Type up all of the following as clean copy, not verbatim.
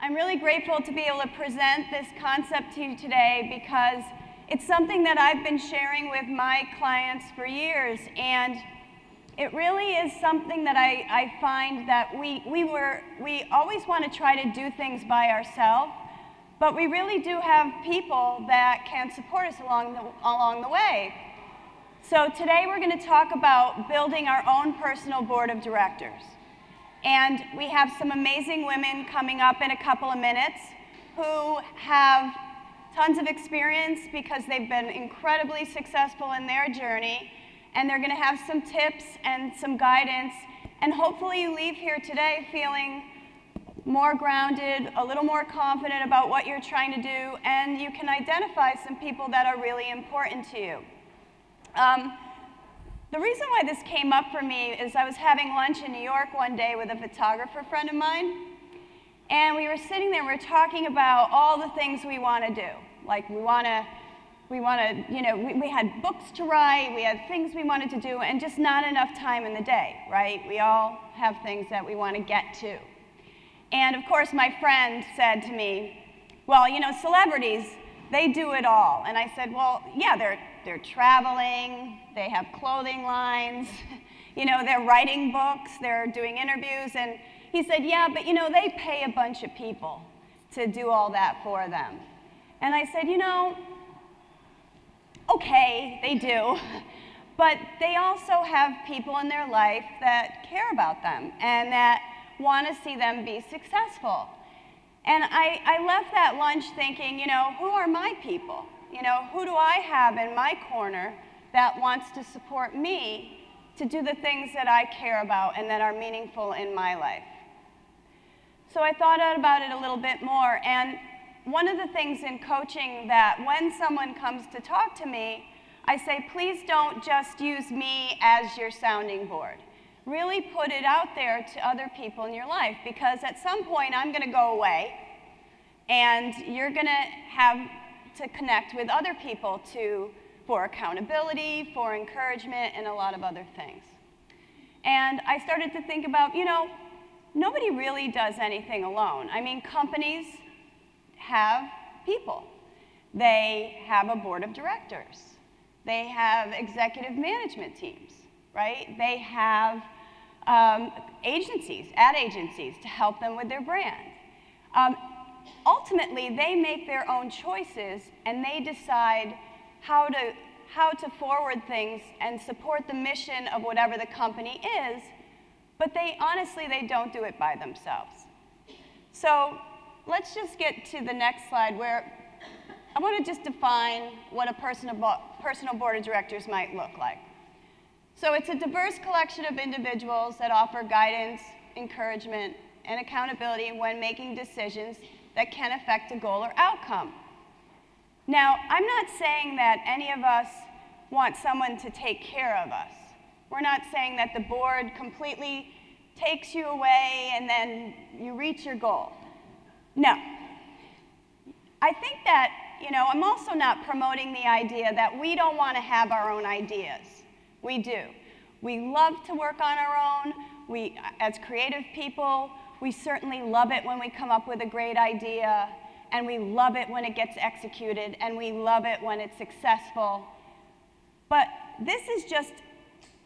I'm really grateful to be able to present this concept to you today because it's something that I've been sharing with my clients for years, and it really is something that I find that we always want to try to do things by ourselves, but we really do have people that can support us along the way. So today we're going to talk about building our own personal board of directors. And we have some amazing women coming up in a couple of minutes who have tons of experience because they've been incredibly successful in their journey, and they're going to have some tips and some guidance, and hopefully you leave here today feeling more grounded, a little more confident about what you're trying to do, and you can identify some people that are really important to you. The reason why this came up for me is I was having lunch in New York one day with a photographer friend of mine, and we were sitting there, we were talking about all the things we want to do. Like we had books to write, we had things we wanted to do, and just not enough time in the day, right? We all have things that we want to get to. And of course, my friend said to me, well, you know, celebrities, they do it all. And I said, well, yeah, they're traveling, they have clothing lines, you know, they're writing books, they're doing interviews. And he said, yeah, but you know, they pay a bunch of people to do all that for them. And I said, you know, okay, they do, but they also have people in their life that care about them and that want to see them be successful. And I left that lunch thinking, you know, who are my people? You know, who do I have in my corner that wants to support me to do the things that I care about and that are meaningful in my life? So I thought about it a little bit more, and one of the things in coaching that when someone comes to talk to me, I say, please don't just use me as your sounding board. Really put it out there to other people in your life, because at some point I'm going to go away and you're going to have to connect with other people for accountability, for encouragement, and a lot of other things. And I started to think about, you know, nobody really does anything alone. I mean, companies have people. They have a board of directors. They have executive management teams, right? They have ad agencies to help them with their brand. Ultimately, they make their own choices and they decide how to forward things and support the mission of whatever the company is, but they don't do it by themselves. So let's just get to the next slide where I want to just define what a personal board of directors might look like. So it's a diverse collection of individuals that offer guidance, encouragement, and accountability when making decisions that can affect a goal or outcome. Now, I'm not saying that any of us want someone to take care of us. We're not saying that the board completely takes you away and then you reach your goal. No. I think that, you know, I'm also not promoting the idea that we don't want to have our own ideas. We do. We love to work on our own. As creative people, we certainly love it when we come up with a great idea, and we love it when it gets executed, and we love it when it's successful. But this is just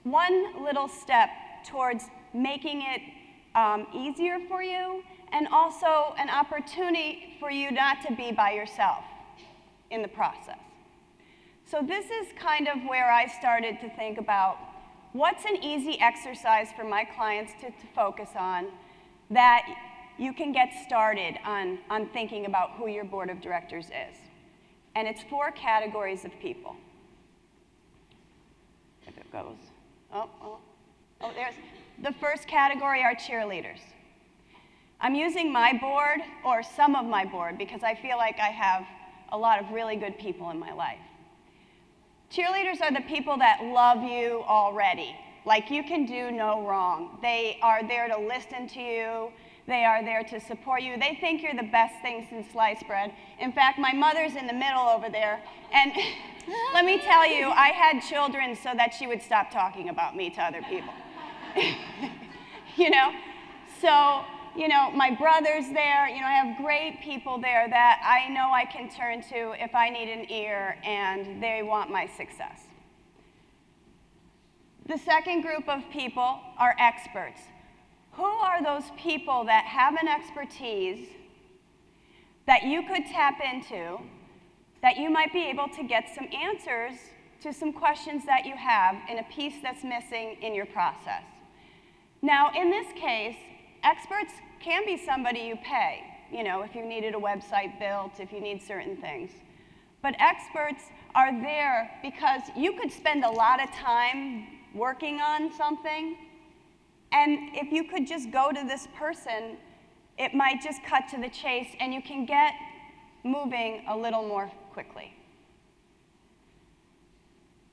one little step towards making it easier for you, and also an opportunity for you not to be by yourself in the process. So this is kind of where I started to think about what's an easy exercise for my clients to focus on that you can get started on thinking about who your board of directors is. And it's 4 categories of people. If it goes, there's, the first category are cheerleaders. I'm using my board, or some of my board, because I feel like I have a lot of really good people in my life. Cheerleaders are the people that love you already. Like, you can do no wrong. They are there to listen to you. They are there to support you. They think you're the best thing since sliced bread. In fact, my mother's in the middle over there. And let me tell you, I had children so that she would stop talking about me to other people. You know? So, my brother's there. I have great people there that I know I can turn to if I need an ear and they want my success. The second group of people are experts. Who are those people that have an expertise that you could tap into, that you might be able to get some answers to some questions that you have in a piece that's missing in your process? Now, in this case, experts can be somebody you pay, if you needed a website built, if you need certain things. But experts are there because you could spend a lot of time working on something, and if you could just go to this person, it might just cut to the chase and you can get moving a little more quickly.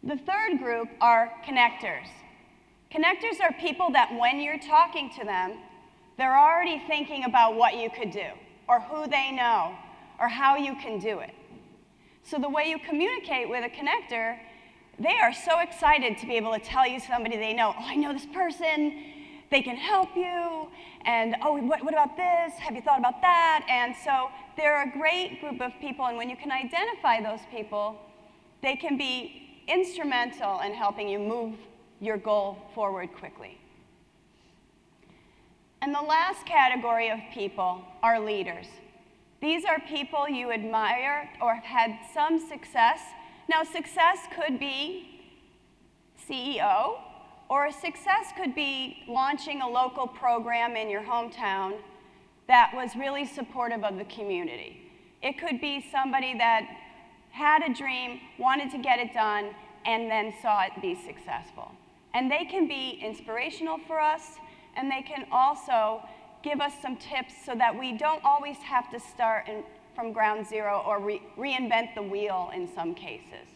The third group are connectors. Connectors are people that when you're talking to them, they're already thinking about what you could do, or who they know, or how you can do it. So the way you communicate with a connector, they are so excited to be able to tell you somebody they know. Oh, I know this person, they can help you, and oh, what about this? Have you thought about that? And so they're a great group of people, and when you can identify those people, they can be instrumental in helping you move your goal forward quickly. And the last category of people are leaders. These are people you admire or have had some success. Now, success could be CEO, or a success could be launching a local program in your hometown that was really supportive of the community. It could be somebody that had a dream, wanted to get it done, and then saw it be successful. And they can be inspirational for us, and they can also give us some tips so that we don't always have to start from ground zero or reinvent the wheel in some cases.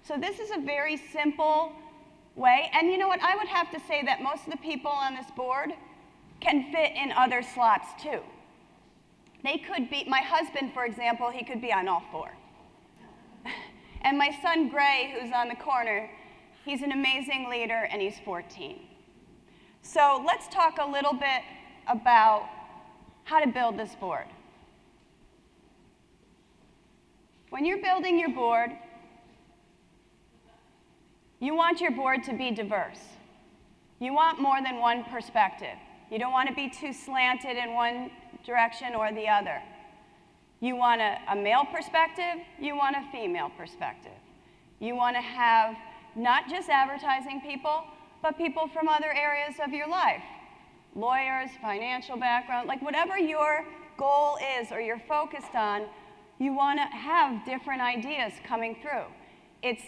So this is a very simple way, and you know what, I would have to say that most of the people on this board can fit in other slots too. They could be, my husband, for example, he could be on all four. And my son Gray, who's on the corner, he's an amazing leader and he's 14. So let's talk a little bit about how to build this board. When you're building your board, you want your board to be diverse. You want more than one perspective. You don't want to be too slanted in one direction or the other. You want a male perspective, you want a female perspective. You want to have not just advertising people, but people from other areas of your life. Lawyers, financial background, like whatever your goal is or you're focused on, you want to have different ideas coming through. It's,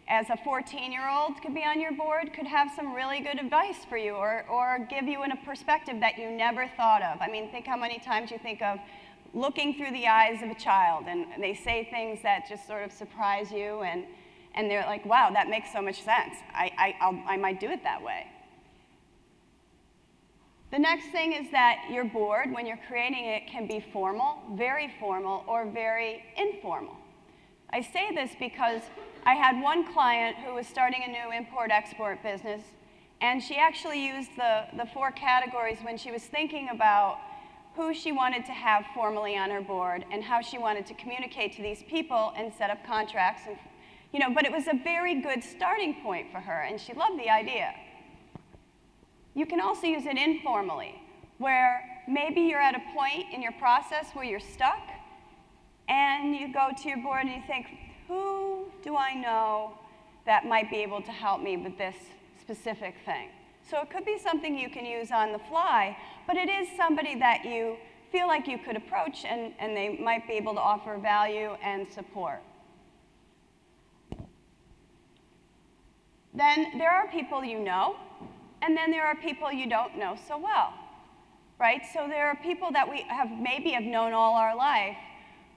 as a 14-year-old could be on your board, could have some really good advice for you or give you in a perspective that you never thought of. I mean, think how many times you think of looking through the eyes of a child and they say things that just sort of surprise you and they're like, wow, that makes so much sense. I might do it that way. The next thing is that your board, when you're creating it, can be formal, or very informal. I say this because I had one client who was starting a new import-export business, and she actually used the 4 categories when she was thinking about who she wanted to have formally on her board and how she wanted to communicate to these people and set up contracts. And, but it was a very good starting point for her, and she loved the idea. You can also use it informally, where maybe you're at a point in your process where you're stuck, and you go to your board and you think, who do I know that might be able to help me with this specific thing? So it could be something you can use on the fly, but it is somebody that you feel like you could approach and they might be able to offer value and support. Then there are people you know, and then there are people you don't know so well, right? So there are people that we maybe have known all our life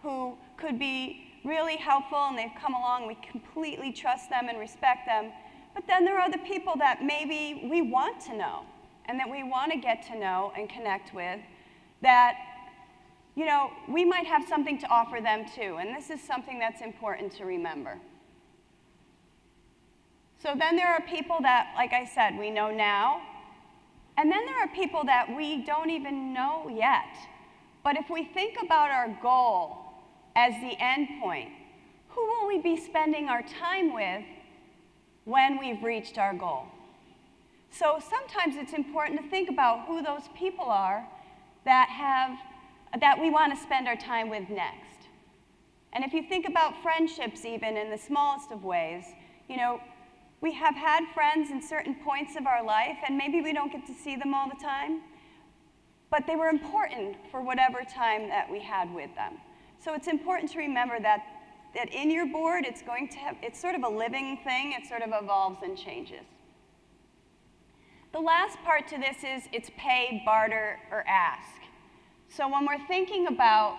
who could be really helpful and they've come along, we completely trust them and respect them. But then there are the people that maybe we want to know and that we want to get to know and connect with that, we might have something to offer them too. And this is something that's important to remember. So then there are people that, like I said, we know now. And then there are people that we don't even know yet. But if we think about our goal as the end point, who will we be spending our time with when we've reached our goal? So sometimes it's important to think about who those people are that we want to spend our time with next. And if you think about friendships even in the smallest of ways, you know, we have had friends in certain points of our life, and maybe we don't get to see them all the time, but they were important for whatever time that we had with them. So it's important to remember that in your board, it's sort of a living thing. It sort of evolves and changes. The last part to this is it's pay, barter, or ask. So when we're thinking about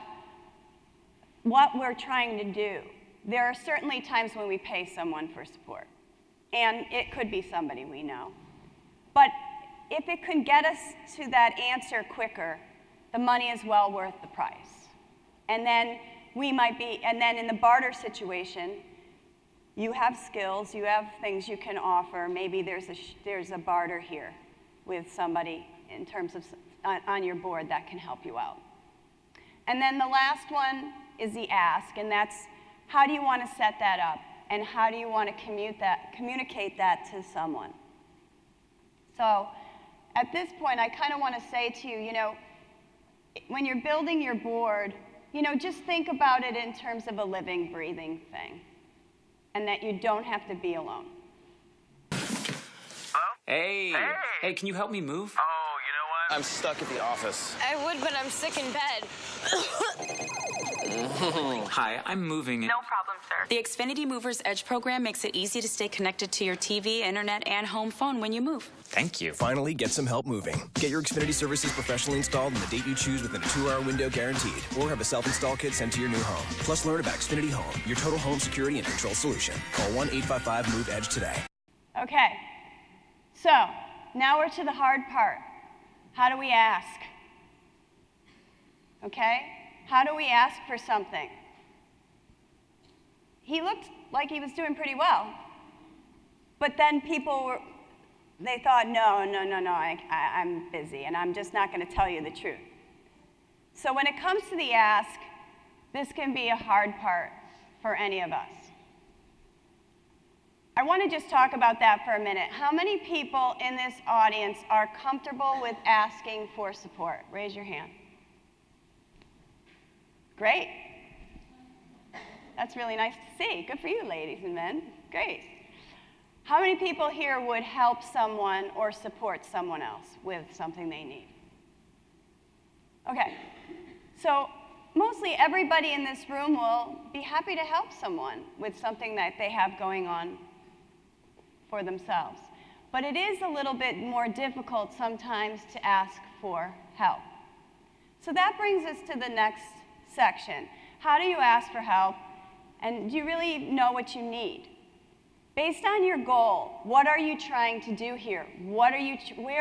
what we're trying to do, there are certainly times when we pay someone for support. And it could be somebody we know. But if it can get us to that answer quicker, the money is well worth the price. And then in the barter situation, you have skills, you have things you can offer. Maybe there's a barter here with somebody in terms of on your board that can help you out. And then the last one is the ask, and that's how do you want to set that up, and how do you want to communicate that to someone? So at this point, I kind of want to say to you, you know, when you're building your board, you know, just think about it in terms of a living, breathing thing, and that you don't have to be alone. Hello? Hey. Hey, can you help me move? Oh, you know what? I'm stuck at the office. I would, but I'm sick in bed. Hi, I'm moving. No problem, sir. The Xfinity Mover's Edge program makes it easy to stay connected to your TV, internet, and home phone when you move. Thank you. Finally, get some help moving. Get your Xfinity services professionally installed on the date you choose within a 2-hour window guaranteed. Or have a self-install kit sent to your new home. Plus, learn about Xfinity Home, your total home security and control solution. Call 1-855-MOVE-EDGE today. Okay, so now we're to the hard part. How do we ask? Okay? How do we ask for something? He looked like he was doing pretty well. But then they thought, no, I'm busy, and I'm just not going to tell you the truth. So when it comes to the ask, this can be a hard part for any of us. I want to just talk about that for a minute. How many people in this audience are comfortable with asking for support? Raise your hand. Great. That's really nice to see. Good for you, ladies and men. Great. How many people here would help someone or support someone else with something they need? Okay. So mostly everybody in this room will be happy to help someone with something that they have going on for themselves. But it is a little bit more difficult sometimes to ask for help. So that brings us to the next section. How do you ask for help, and do you really know what you need? Based on your goal, what are you trying to do here? Where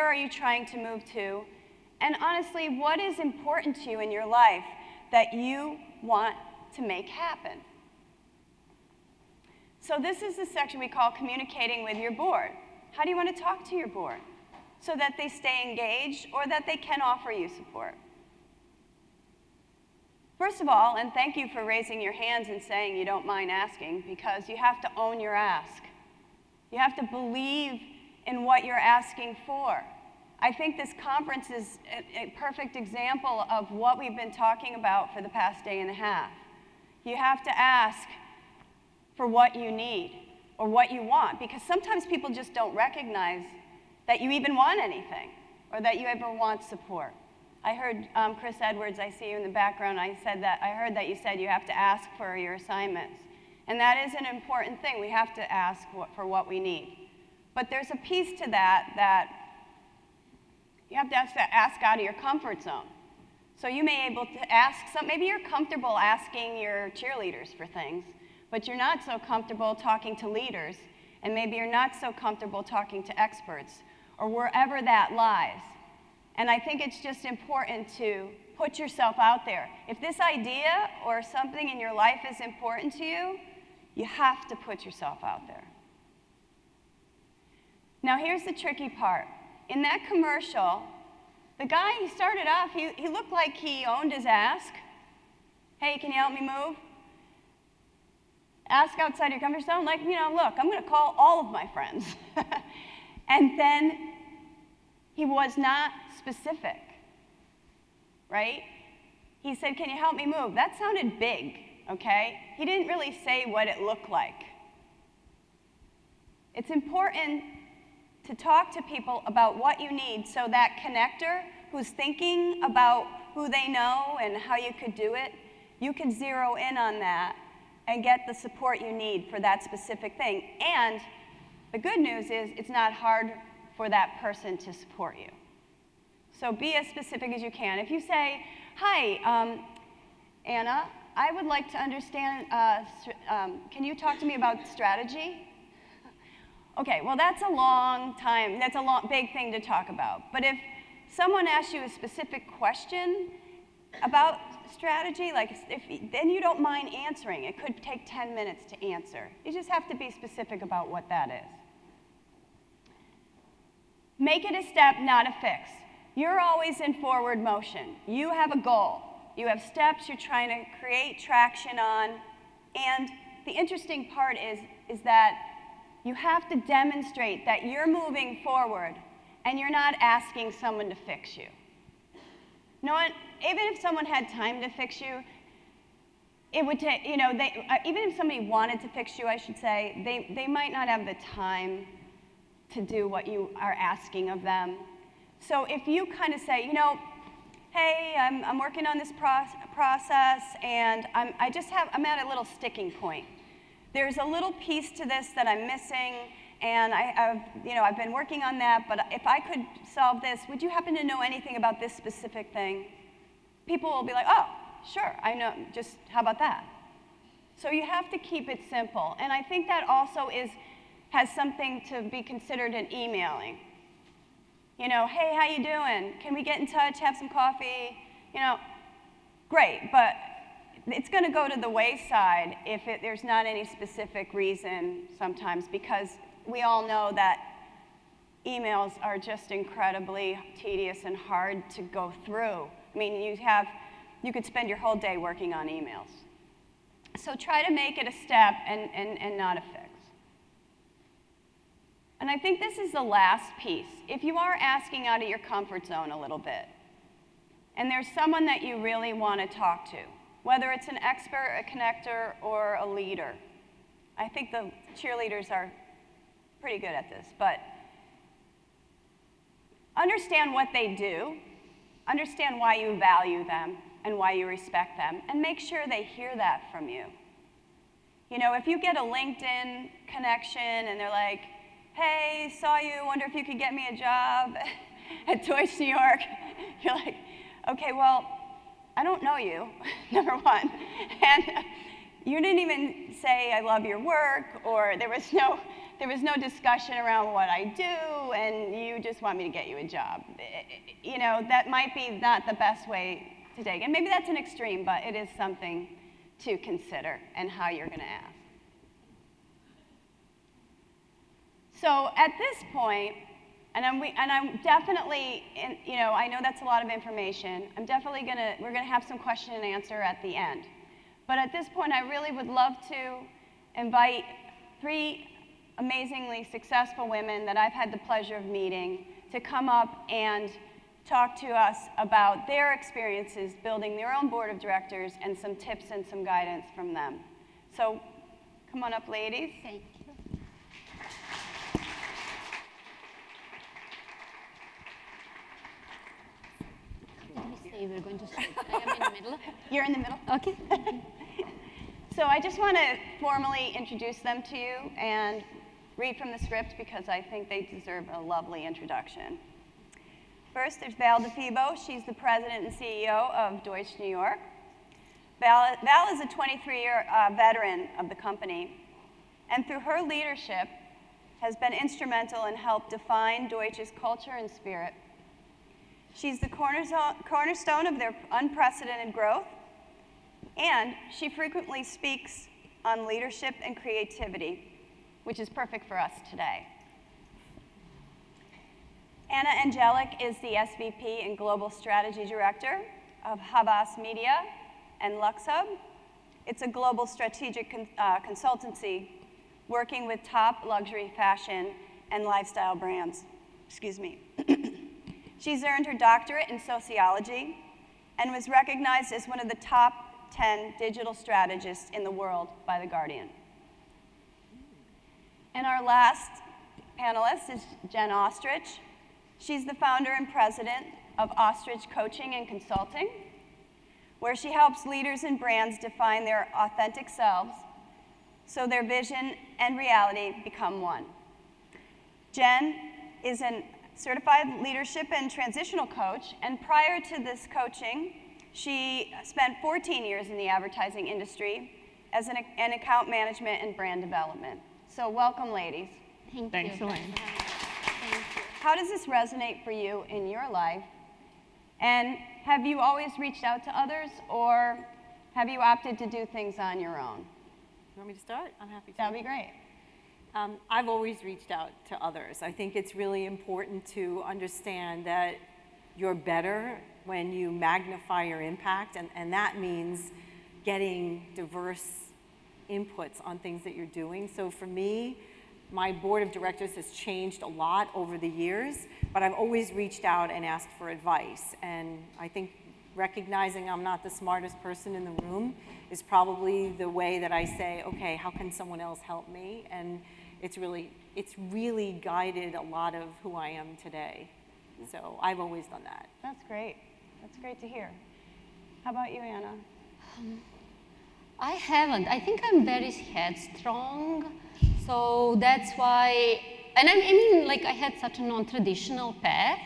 are you trying to move to? And honestly, what is important to you in your life that you want to make happen? So this is the section we call communicating with your board. How do you want to talk to your board so that they stay engaged or that they can offer you support? First of all, and thank you for raising your hands and saying you don't mind asking, because you have to own your ask. You have to believe in what you're asking for. I think this conference is a perfect example of what we've been talking about for the past day and a half. You have to ask for what you need or what you want, because sometimes people just don't recognize that you even want anything or that you ever want support. I heard Chris Edwards, I see you in the background, I heard that you said you have to ask for your assignments. And that is an important thing. We have to ask for what we need. But there's a piece to that you have to ask out of your comfort zone. So you may be able to ask maybe you're comfortable asking your cheerleaders for things, but you're not so comfortable talking to leaders, and maybe you're not so comfortable talking to experts, or wherever that lies. And I think it's just important to put yourself out there. If this idea or something in your life is important to you, you have to put yourself out there. Now here's the tricky part. in that commercial, the guy, he started off, he looked like he owned his ask. Hey, can you help me move? Ask outside your comfort zone, like, you know, look, I'm going to call all of my friends. And then he was not specific, right? He said, can you help me move? That sounded big, okay? He didn't really say what it looked like. It's important to talk to people about what you need so that connector who's thinking about who they know and how you could do it, you can zero in on that and get the support you need for that specific thing. And the good news is it's not hard for that person to support you. So be as specific as you can. If you say, hi, Anna, I would like to understand, can you talk to me about strategy? Okay, well that's a long time, that's a big thing to talk about. But if someone asks you a specific question about strategy, like then you don't mind answering. It could take 10 minutes to answer. You just have to be specific about what that is. Make it a step, not a fix. You're always in forward motion. You have a goal. You have steps you're trying to create traction on. And the interesting part is that you have to demonstrate that you're moving forward and you're not asking someone to fix you. No one, even if someone had time to fix you, it would take, you know, even if somebody wanted to fix you, I should say, they might not have the time to do what you are asking of them. So if you kind of say, you know, hey, I'm working on this process and I'm at a little sticking point. There's a little piece to this that I'm missing and I've been working on that, but if I could solve this, would you happen to know anything about this specific thing? People will be like, oh, sure, I know, just how about that? So you have to keep it simple. And I think that also has something to be considered in emailing. You know, hey, how you doing? Can we get in touch, have some coffee? You know, great, but it's going to go to the wayside if there's not any specific reason sometimes, because we all know that emails are just incredibly tedious and hard to go through. I mean, you could spend your whole day working on emails. So try to make it a step and not a fix. And I think this is the last piece. If you are asking out of your comfort zone a little bit, and there's someone that you really want to talk to, whether it's an expert, a connector, or a leader. I think the cheerleaders are pretty good at this, but understand what they do, understand why you value them and why you respect them, and make sure they hear that from you. You know, if you get a LinkedIn connection and they're like, hey, saw you, wonder if you could get me a job at Deutsch, New York, you're like, okay, well, I don't know you, number one, and you didn't even say I love your work, or there was no discussion around what I do, and you just want me to get you a job. You know, that might be not the best way to take it. And maybe that's an extreme, but it is something to consider and how you're going to ask. So at this point, and I'm definitely, you know, I know that's a lot of information. we're gonna have some question and answer at the end. But at this point, I really would love to invite 3 amazingly successful women that I've had the pleasure of meeting to come up and talk to us about their experiences building their own board of directors and some tips and some guidance from them. So come on up, ladies. Thank you. We're going to start. I am in the middle. You're in the middle? Okay. So I just want to formally introduce them to you and read from the script because I think they deserve a lovely introduction. First, there's Difebo. She's the president and CEO of Deutsch, New York. Val is a 23-year veteran of the company, and through her leadership has been instrumental in help define Deutsch's culture and spirit. She's the cornerstone of their unprecedented growth, and she frequently speaks on leadership and creativity, which is perfect for us today. Anna Andjelic is the SVP and Global Strategy Director of HAVAS Media and LuxHub. It's a global strategic consultancy working with top luxury fashion and lifestyle brands. Excuse me. She's earned her doctorate in sociology and was recognized as one of the top 10 digital strategists in the world by The Guardian. And our last panelist is Jen Ostrich. She's the founder and president of Ostrich Coaching and Consulting, where she helps leaders and brands define their authentic selves so their vision and reality become one. Jen is a certified leadership and transitional coach, and prior to this coaching, she spent 14 years in the advertising industry as an account management and brand development. So welcome, ladies. Thanks, Elaine. How does this resonate for you in your life? And have you always reached out to others, or have you opted to do things on your own? You want me to start? I'm happy to. That'd be great. I've always reached out to others. I think it's really important to understand that you're better when you magnify your impact, and that means getting diverse inputs on things that you're doing. So for me, my board of directors has changed a lot over the years, but I've always reached out and asked for advice. And I think recognizing I'm not the smartest person in the room is probably the way that I say, okay, how can someone else help me? And it's really guided a lot of who I am today. So I've always done that. That's great. That's great to hear. How about you, Anna? I haven't. I think I'm very headstrong, so that's why, and I mean, like, I had such a non-traditional path.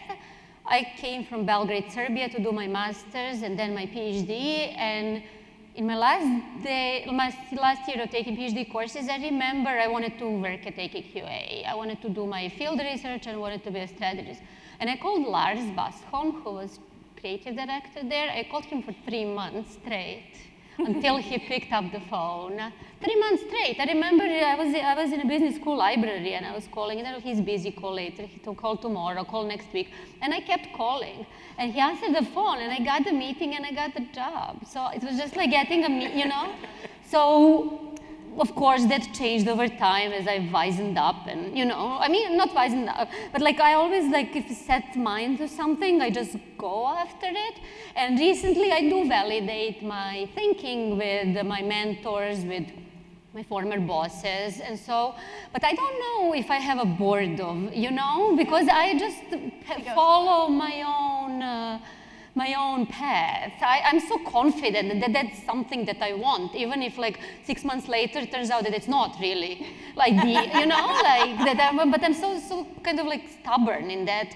I came from Belgrade, Serbia to do my master's and then my PhD, and in my last year of taking PhD courses, I remember I wanted to work at AKQA. I wanted to do my field research and wanted to be a strategist. And I called Lars Basholm, who was creative director there. I called him for 3 months straight until he picked up the phone. 3 months straight. I remember I was in a business school library and I was calling, and he's busy, call later, call tomorrow, call next week. And I kept calling. And he answered the phone and I got the meeting and I got the job. So it was just like getting you know? So, of course, that changed over time as I wisened up and, you know, I mean, not wisened up, but like I always like, if I set mind to something, I just go after it. And recently I do validate my thinking with my mentors, with my former bosses, and so, but I don't know if I have a boredom, you know, because I just follow my own path. I'm so confident that that's something that I want, even if like 6 months later it turns out that it's not really like the, you know, like that. But I'm so kind of like stubborn in that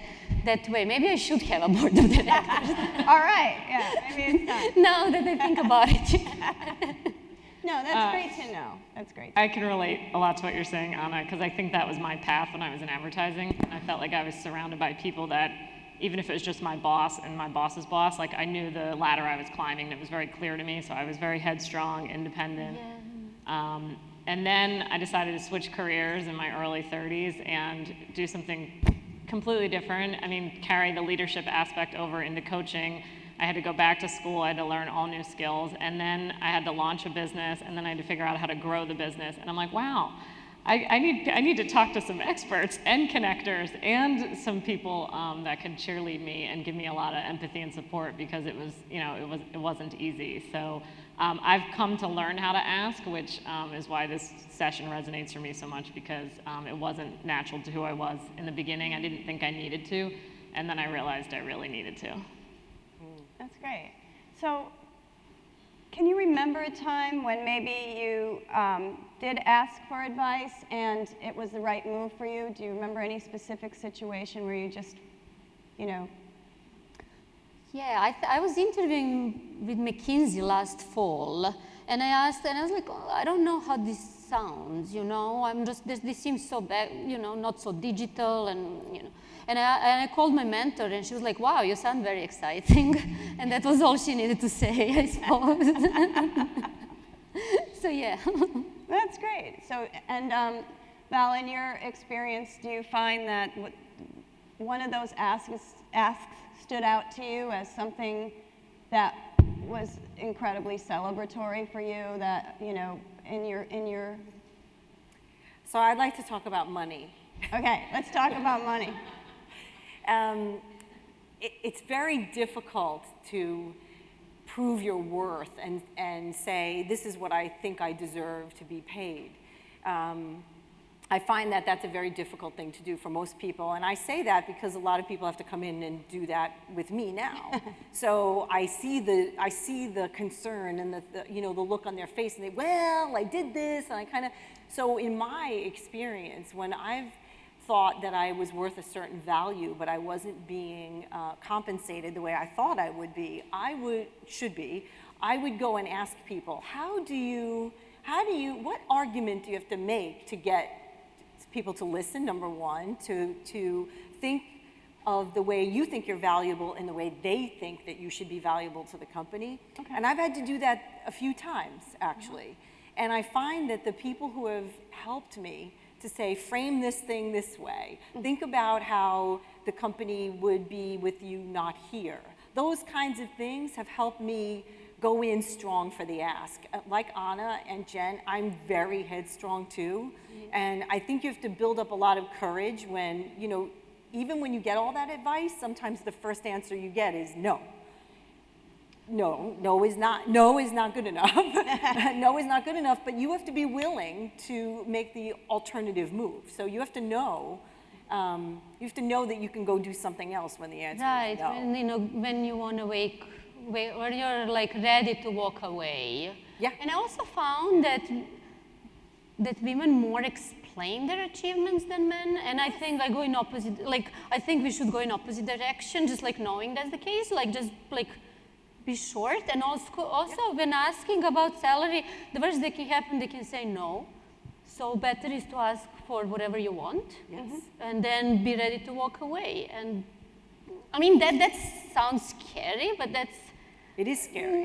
way. Maybe I should have a board of directors. All right, yeah, maybe it's time. Now that I think about it. No, that's great to know. That's great. I can relate a lot to what you're saying, Anna, because I think that was my path when I was in advertising. I felt like I was surrounded by people that, even if it was just my boss and my boss's boss, like I knew the ladder I was climbing, and it was very clear to me, so I was very headstrong, independent. Yeah. And then I decided to switch careers in my early 30s and do something completely different. I mean, carry the leadership aspect over into coaching. I had to go back to school, I had to learn all new skills, and then I had to launch a business, and then I had to figure out how to grow the business. And I'm like, wow, I need to talk to some experts and connectors and some people that can cheerlead me and give me a lot of empathy and support, because it was, you know, it wasn't easy. So I've come to learn how to ask, which is why this session resonates for me so much, because it wasn't natural to who I was in the beginning. I didn't think I needed to, and then I realized I really needed to. That's great. So, can you remember a time when maybe you did ask for advice and it was the right move for you? Do you remember any specific situation where you just, you know? Yeah, I was interviewing with McKinsey last fall, and I asked, and I was like, oh, I don't know how this sounds, you know? This seems so bad, you know, not so digital, and, you know. And I called my mentor, and she was like, wow, you sound very exciting. And that was all she needed to say, I suppose. So, yeah. That's great. So, and Val, in your experience, do you find that one of those asks stood out to you as something that was incredibly celebratory for you, that, you know, in your... So I'd like to talk about money. Okay, let's talk about money. It's very difficult to prove your worth and say, this is what I think I deserve to be paid. I find that that's a very difficult thing to do for most people, and I say that because a lot of people have to come in and do that with me now. So I see the concern and the you know, the look on their face, and they, well, I did this, and I kind of, so in my experience, when I've thought that I was worth a certain value, but I wasn't being compensated the way I thought I would be, I would go and ask people, what argument do you have to make to get people to listen, number one, to think of the way you think you're valuable and the way they think that you should be valuable to the company. Okay. And I've had to do that a few times, actually. And I find that the people who have helped me to say, frame this thing this way, think about how the company would be with you not here. Those kinds of things have helped me go in strong for the ask. Like Anna and Jen, I'm very headstrong too. And I think you have to build up a lot of courage when, you know, even when you get all that advice, sometimes the first answer you get is no. No is not good enough. No is not good enough, but you have to be willing to make the alternative move. So you have to know that you can go do something else when the answer is no. Right, when you want to when you're like ready to walk away. Yeah. And I also found that women more explain their achievements than men, and I think I think we should go in opposite direction, just like knowing that's the case, like just like be short. And also when asking about salary, the worst that can happen, they can say no. So better is to ask for whatever you want, and then be ready to walk away. And I mean that sounds scary, but it is scary.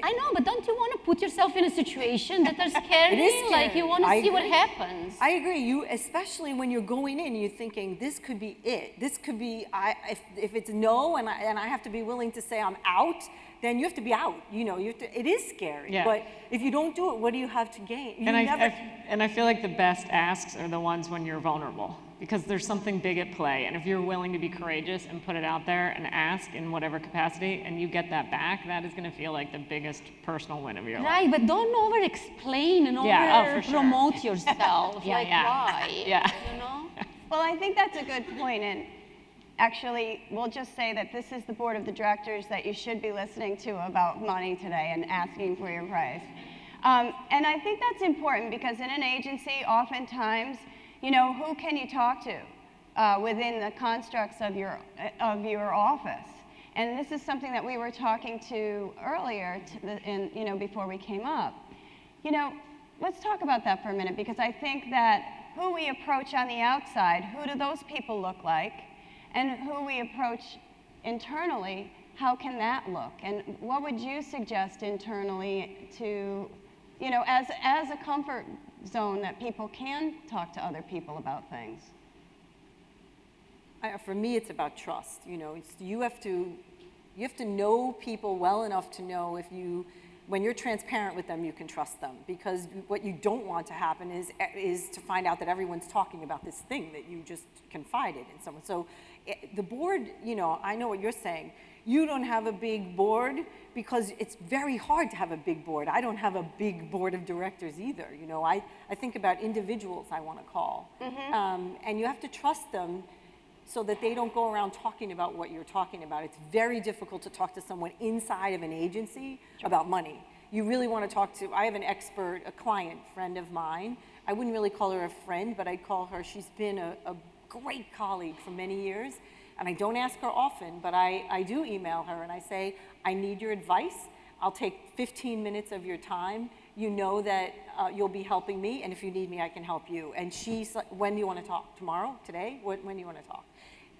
I know, but don't you want to put yourself in a situation that are scary? It is scary. Like you want to see what happens. I agree. Especially when you're going in, you're thinking, this could be it. This could be, if it's no, and I have to be willing to say I'm out, then you have to be out. You know, it is scary. Yeah. But if you don't do it, what do you have to gain? And I feel like the best asks are the ones when you're vulnerable, because there's something big at play. And if you're willing to be courageous and put it out there and ask in whatever capacity, and you get that back, that is going to feel like the biggest personal win of your life. Right, but don't over-explain and over-promote yourself. Why? Yeah. You know? Well, I think that's a good point, and actually, we'll just say that this is the board of the directors that you should be listening to about money today and asking for your price. And I think that's important because in an agency, oftentimes, you know, who can you talk to within the constructs of your office? And this is something that we were talking to earlier, you know, before we came up. You know, let's talk about that for a minute, because I think that who we approach on the outside, who do those people look like? And who we approach internally, how can that look? And what would you suggest internally to, you know, as a comfort zone that people can talk to other people about things? For me, it's about trust. You know, you have to know people well enough to know when you're transparent with them, you can trust them. Because what you don't want to happen is to find out that everyone's talking about this thing that you just confided in someone. So the board, you know, I know what you're saying. You don't have a big board because it's very hard to have a big board. I don't have a big board of directors either. You know, I think about individuals I want to call. And you have to trust them so that they don't go around talking about what you're talking about. It's very difficult to talk to someone inside of an agency about money. You really want to talk to, I have an expert, a client friend of mine. I wouldn't really call her a friend, but I'd call her, she's been a great colleague for many years. And I don't ask her often, but I do email her and I say, I need your advice. I'll take 15 minutes of your time. You know that you'll be helping me, and if you need me, I can help you. And she's like, when do you want to talk? Tomorrow? Today? When do you want to talk?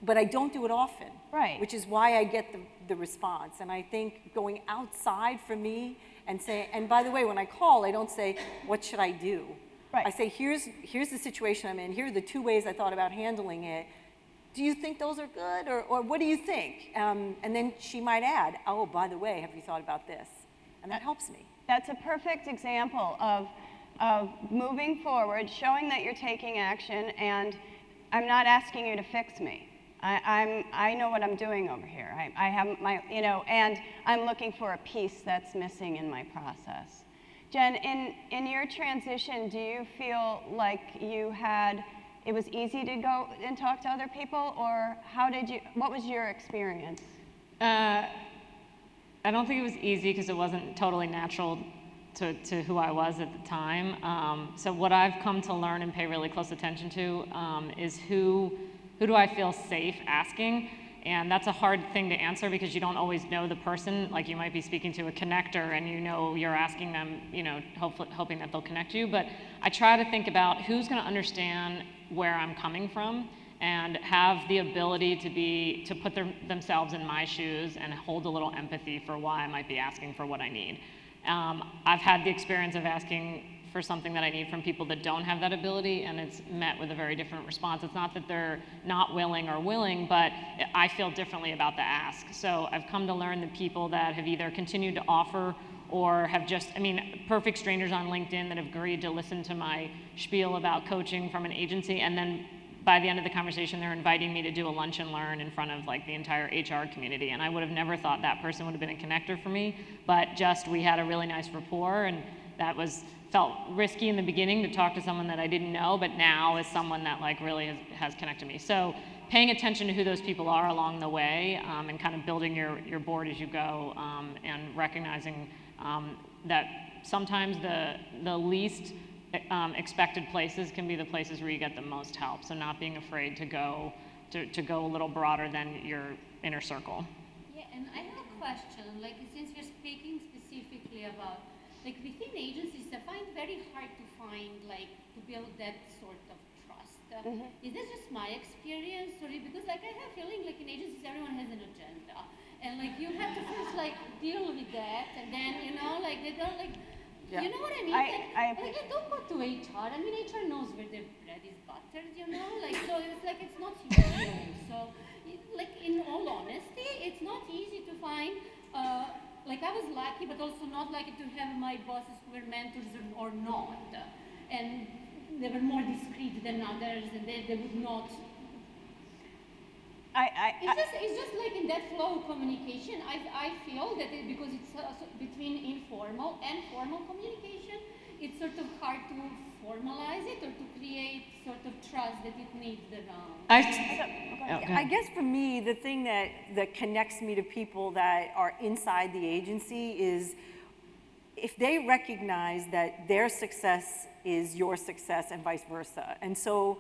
But I don't do it often, right? Which is why I get the response. And I think going outside for me and say, and by the way, when I call, I don't say, what should I do? Right. I say, here's the situation I'm in. Here are the 2 ways I thought about handling it. do you think those are good, or what do you think? And then she might add, oh, by the way, have you thought about this? And that helps me. That's a perfect example of moving forward, showing that you're taking action, and I'm not asking you to fix me. I know what I'm doing over here. I have my, and I'm looking for a piece that's missing in my process. Jen, in your transition, do you feel like it was easy to go and talk to other people, or what was your experience? I don't think it was easy because it wasn't totally natural to who I was at the time. So what I've come to learn and pay really close attention to is who do I feel safe asking? And that's a hard thing to answer because you don't always know the person. Like you might be speaking to a connector and you're asking them, hoping that they'll connect you. But I try to think about who's going to understand where I'm coming from and have the ability to put themselves in my shoes and hold a little empathy for why I might be asking for what I need. I've had the experience of asking for something that I need from people that don't have that ability, and it's met with a very different response. It's not that they're not willing or willing, but I feel differently about the ask. So I've come to learn the people that have either continued to offer or have just, perfect strangers on LinkedIn that have agreed to listen to my spiel about coaching from an agency, and then by the end of the conversation, they're inviting me to do a lunch and learn in front of the entire HR community. And I would have never thought that person would have been a connector for me, but we had a really nice rapport, and that felt risky in the beginning to talk to someone that I didn't know, but now is someone that really has connected me. So paying attention to who those people are along the way, and kind of building your board as you go, and recognizing that sometimes the least expected places can be the places where you get the most help. So not being afraid to go a little broader than your inner circle. Yeah, and I have a question. Since you're speaking specifically about within agencies, I find it very hard to to build that sort of trust. Is this just my experience, or because I have a feeling in agencies everyone has an agenda, and you have to first deal with that, and then they don't Yeah. You know what I mean? I don't go to HR. HR knows where their bread is buttered. So it's not you. So in all honesty, it's not easy to find. I was lucky, but also not lucky to have my bosses who were mentors or not. And they were more discreet than others, and they would not. It's just in that flow of communication, I feel that because it's between informal and formal communication, it's sort of hard to formalize it or to create sort of trust that it needs around. I guess for me, the thing that connects me to people that are inside the agency is if they recognize that their success is your success and vice versa. And so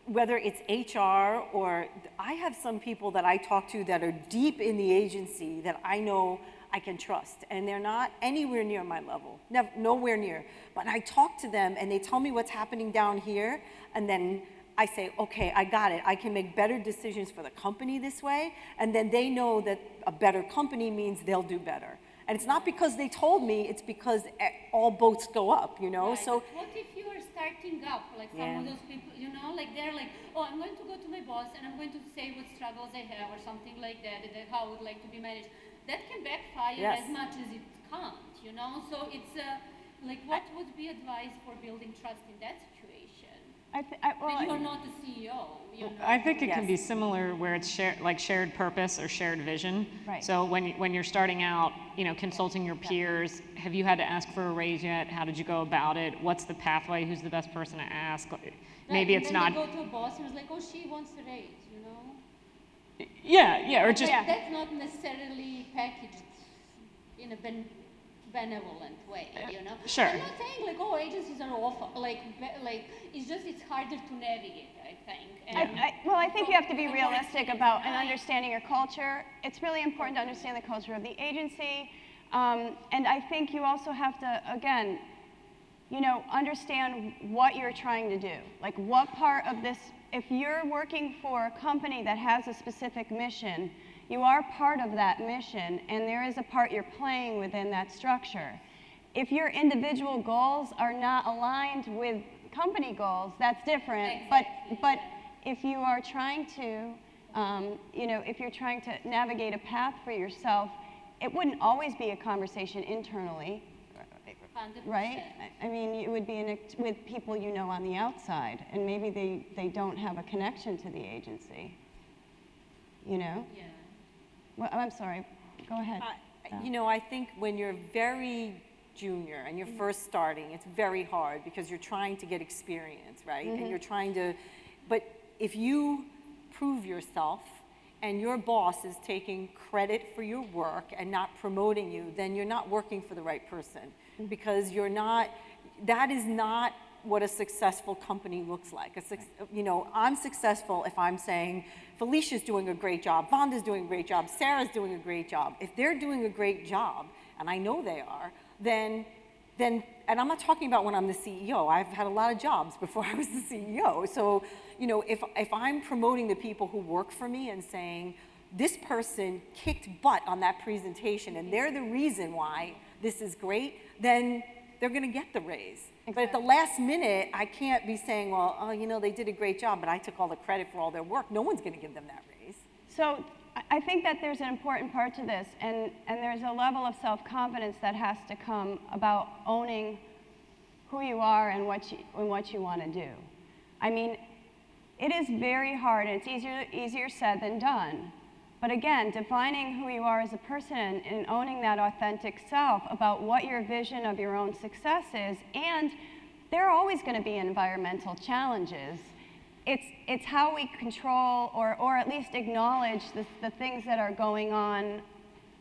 whether it's HR or I have some people that I talk to that are deep in the agency that I know I can trust, and they're not anywhere near my level, nowhere near. But I talk to them and they tell me what's happening down here, and then I say, okay, I got it. I can make better decisions for the company this way, and then they know that a better company means they'll do better. And it's not because they told me, it's because all boats go up, Right. So what if you are starting up, some of those people, they're oh, I'm going to go to my boss and I'm going to say what struggles I have or something like that, and how I would like to be managed. That can backfire as much as it can't, So it's what would be advice for building trust in that situation? But you're not the CEO. I think it can be similar where it's shared purpose or shared vision. Right. So when you're starting out, consulting your peers, have you had to ask for a raise yet? How did you go about it? What's the pathway? Who's the best person to ask? Maybe it's not. They go to a boss and it's oh, she wants a raise, Yeah, or just. That's not necessarily packaged in a benevolent way, Sure. I'm not saying oh, agencies are awful. It's harder to navigate, I think. And I think you have to be realistic about and understanding your culture. It's really important to understand the culture of the agency, and I think you also have to, again, understand what you're trying to do. What part of this, if you're working for a company that has a specific mission, you are part of that mission, and there is a part you're playing within that structure. If your individual goals are not aligned with company goals, that's different. Exactly. But if you are trying to You know, if you're trying to navigate a path for yourself, it wouldn't always be a conversation internally, right? I mean, it would be with people you know on the outside, and maybe they don't have a connection to the agency, you know? Yeah. Well, I'm sorry, go ahead. You know, I think when you're very junior and you're first starting, it's very hard because you're trying to get experience, right? And you're trying to, but if you prove yourself and your boss is taking credit for your work and not promoting you, then you're not working for the right person because you're not, that is not what a successful company looks like. You know, I'm successful if I'm saying, Felicia's doing a great job, Vonda's doing a great job, Sarah's doing a great job. If they're doing a great job, and I know they are, then, and I'm not talking about when I'm the CEO. I've had a lot of jobs before I was the CEO. So, you know, if I'm promoting the people who work for me and saying, this person kicked butt on that presentation and they're the reason why this is great, then they're gonna get the raise. Exactly. But at the last minute, I can't be saying, well, oh, you know, they did a great job, but I took all the credit for all their work. No one's gonna give them that raise. So I think that there's an important part to this, and there's a level of self-confidence that has to come about owning who you are and what you want to do. I mean, it is very hard, and it's easier said than done. But again, defining who you are as a person and owning that authentic self about what your vision of your own success is, and there are always going to be environmental challenges. It's how we control or at least acknowledge the things that are going on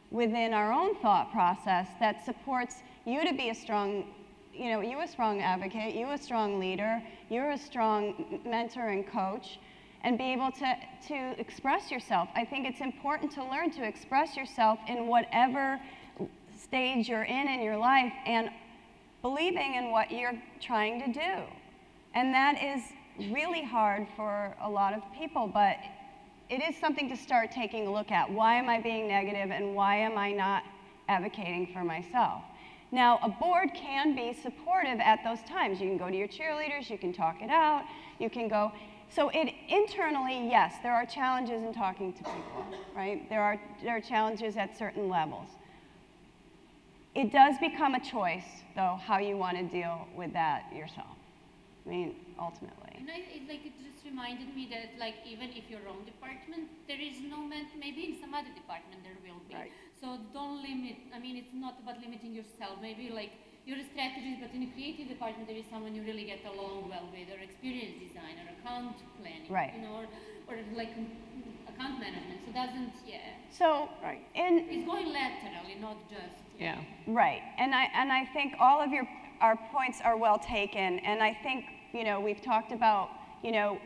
within our own thought process that supports you to be a strong, you know, you a strong advocate, you a strong leader, you're a strong mentor and coach, and be able to express yourself. I think it's important to learn to express yourself in whatever stage you're in your life and believing in what you're trying to do. And that is really hard for a lot of people, but it is something to start taking a look at. Why am I being negative and why am I not advocating for myself? Now, a board can be supportive at those times. You can go to your cheerleaders, you can talk it out, you can go. So internally, yes, there are challenges in talking to people, right? There are challenges at certain levels. It does become a choice, though, how you want to deal with that yourself. I mean, ultimately. And it just reminded me that, like, even if your own department, there is no, maybe in some other department there will be. Right. So don't limit, I mean, it's not about limiting yourself. Maybe, like, you're a strategist, but in a creative department, there is someone you really get along well with, or experience design, or account planning, right. You know, or like account management. So doesn't, So, right. It's going laterally, not just. Yeah. Right, and I think all of our points are well taken, and I think, you know, we've talked about, you know,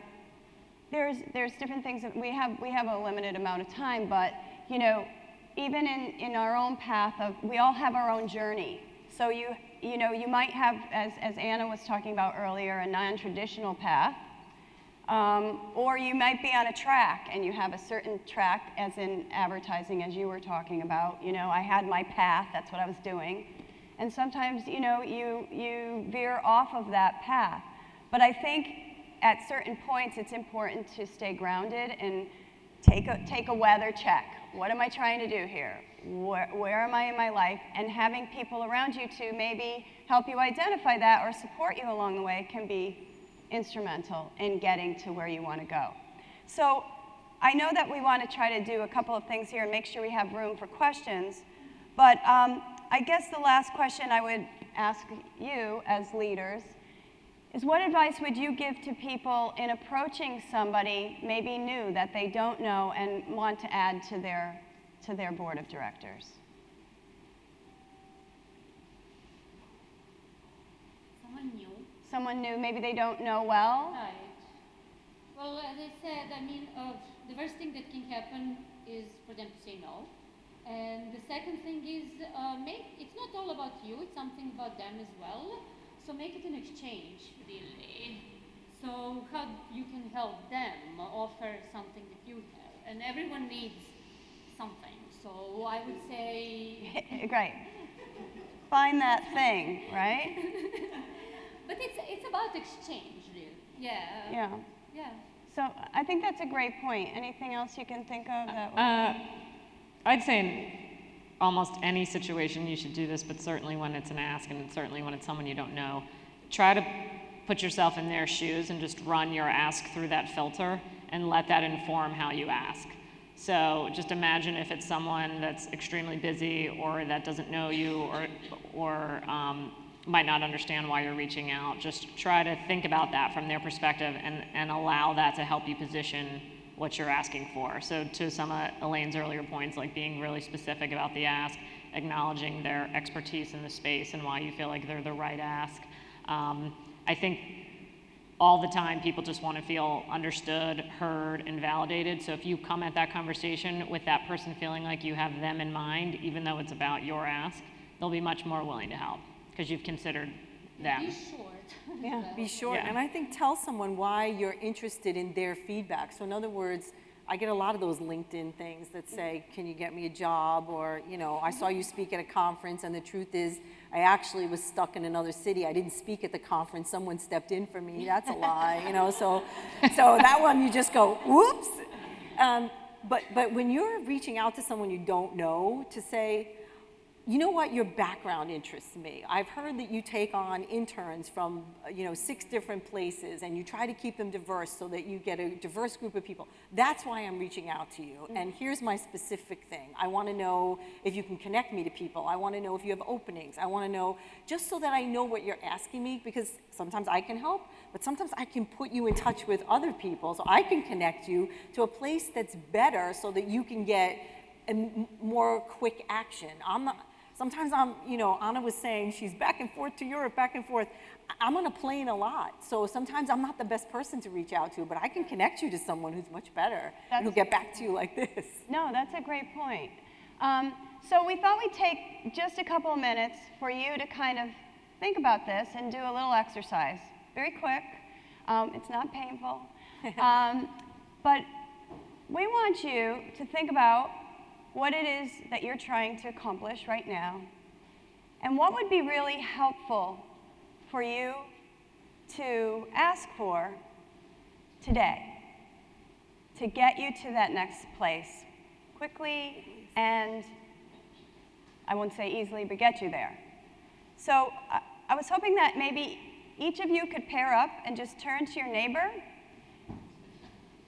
there's different things that we have a limited amount of time, but, you know, even in our own path of, we all have our own journey. So you know, you might have, as Anna was talking about earlier, a non-traditional path, or you might be on a track and you have a certain track, as in advertising, as you were talking about. You know, I had my path, that's what I was doing. And sometimes, you know, you veer off of that path. But I think at certain points it's important to stay grounded and take a weather check. What am I trying to do here? Where am I in my life? And having people around you to maybe help you identify that or support you along the way can be instrumental in getting to where you want to go. So I know that we want to try to do a couple of things here and make sure we have room for questions. But I guess the last question I would ask you as leaders is, what advice would you give to people in approaching somebody maybe new that they don't know and want to add to their board of directors? Someone new. Someone new, maybe they don't know well? Right. Well, as I said, I mean, the worst thing that can happen is for them to say no. And the second thing is, it's not all about you, it's something about them as well. So make it an exchange, really. So how you can help them offer something that you have. And everyone needs something. So I would say... Great. Find that thing, right? But it's about exchange, really. Yeah. Yeah. Yeah. So I think that's a great point. Anything else you can think of that would... I'd say in almost any situation you should do this, but certainly when it's an ask and certainly when it's someone you don't know, try to put yourself in their shoes and just run your ask through that filter and let that inform how you ask. So just imagine if it's someone that's extremely busy or that doesn't know you or might not understand why you're reaching out. Just try to think about that from their perspective and allow that to help you position what you're asking for. So to some of Elaine's earlier points, like being really specific about the ask, acknowledging their expertise in the space and why you feel like they're the right ask. I think all the time people just want to feel understood, heard, and validated. So if you come at that conversation with that person feeling like you have them in mind, even though it's about your ask, they'll be much more willing to help because you've considered them. Be short. Yeah, be short. Yeah. And I think tell someone why you're interested in their feedback. So in other words, I get a lot of those LinkedIn things that say, can you get me a job? Or, you know, I saw you speak at a conference and the truth is I actually was stuck in another city. I didn't speak at the conference. Someone stepped in for me. That's a lie, you know. So that one you just go, whoops. But when you're reaching out to someone you don't know to say, you know what, your background interests me. I've heard that you take on interns from 6 different places and you try to keep them diverse so that you get a diverse group of people. That's why I'm reaching out to you. And here's my specific thing. I want to know if you can connect me to people. I want to know if you have openings. I want to know just so that I know what you're asking me, because sometimes I can help, but sometimes I can put you in touch with other people so I can connect you to a place that's better so that you can get a more quick action. Sometimes Anna was saying she's back and forth to Europe, back and forth. I'm on a plane a lot, so sometimes I'm not the best person to reach out to, but I can connect you to someone who's much better and who'll get back to you like this. No, that's a great point. So we thought we'd take just a couple of minutes for you to kind of think about this and do a little exercise. Very quick. It's not painful. But we want you to think about what it is that you're trying to accomplish right now, and what would be really helpful for you to ask for today to get you to that next place quickly and, I won't say easily, but get you there. So I was hoping that maybe each of you could pair up and just turn to your neighbor